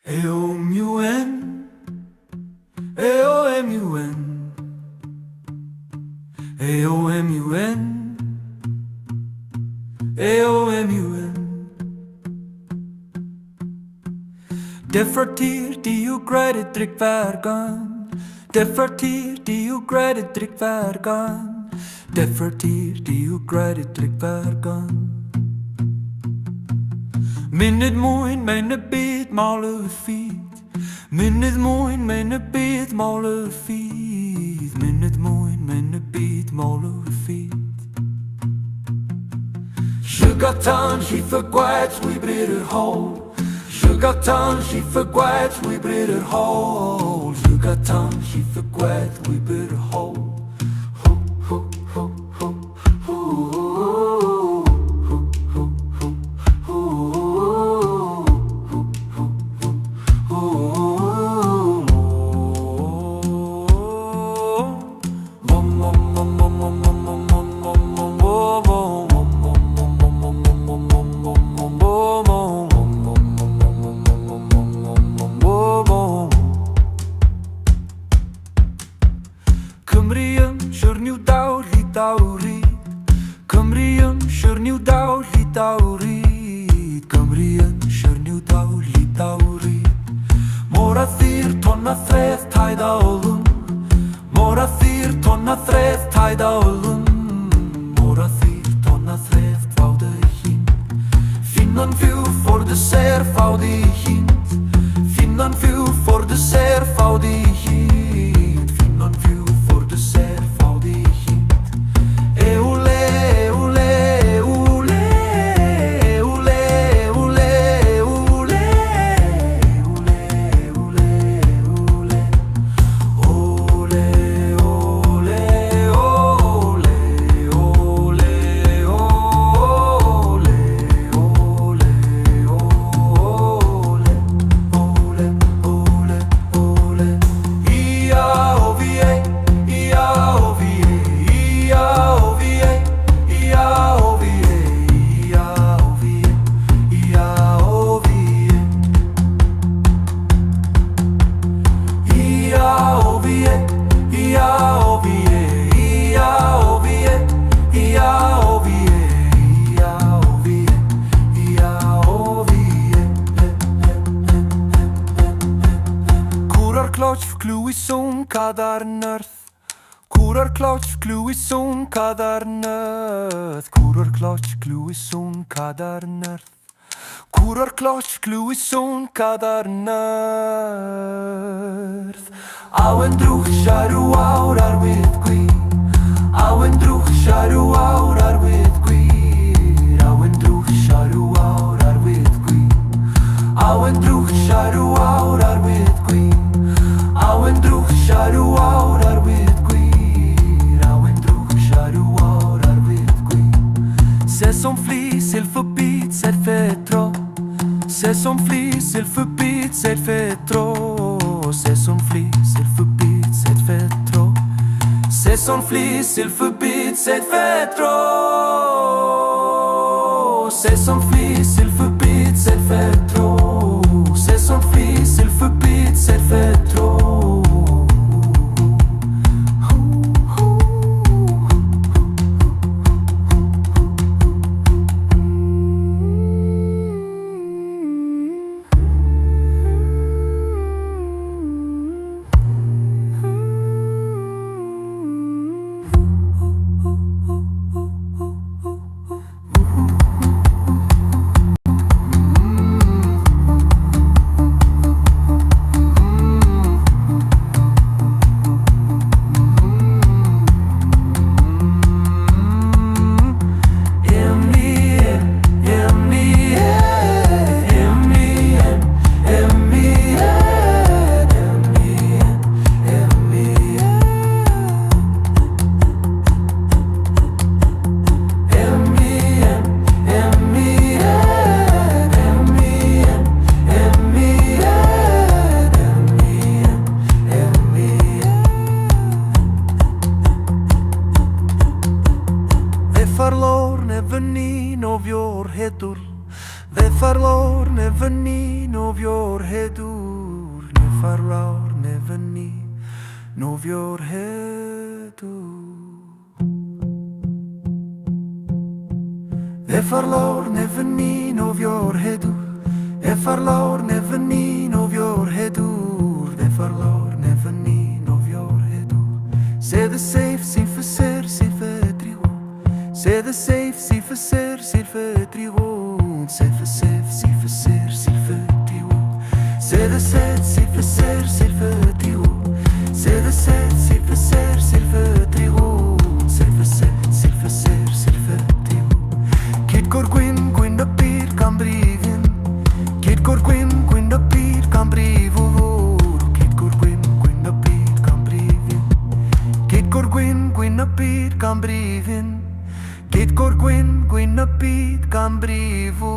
A-O-M-U-N, A-O-M-U-N, A-O-M-U-N, A-O-M-U-N. Differtir diugrædet drik hver gang. Differtir diugrædet drik hver gang. Differtir diugrædet drik hver gang. Minnet moin, mine bit malet feet. Minnet moin, mine bit malet feet. Minnet moin, mine bit malet feet. Sugartown, she forgets we bid it whole. Sugartown, she forgets we bid it whole. Sugartown, she forgets we bid it whole. Ho, ho, ho, ho, ho. Kurar kloch kluison kadarnarth. Auen druch sharu aurar with queen. Auen druch sharu aurar with queen. Auen druch sharu aurar with queen. Auen druch sharu aurar with queen. Auen druch sharu aurar with queen. Auen druch sharu aurar with queen. Se som flis il förbit ser fetro. Se som flis il förbit ser fetro. Se som flis il förbit ser fetro. Se som flis il förbit ser fetro. Se som flis il förbit ser fetro. Se som flis il förbit ser fetro. Ve farlorne venin of your head. farlor ne veni novior hedu. E farlor ne veni novior hedu. E farlor ne veni novior hedu. E farlor ne veni novior hedu. Se de safe si facer si fatriu. Se de safe si facer si fatriu. Se facer si facer si fatriu. Se de set si facer si fatriu. Se de set si facer si fatriu. Se facer si facer si fatriu. Kid cor gwyn gwyn a bir cambrifin. Kid cor gwyn gwyn a bir cambrifo. Kid cor gwyn gwyn a bir cambrifin. Kid cor gwyn gwyn a bir cambrifin. Kid cor gwyn gwyn a bir cambrifo.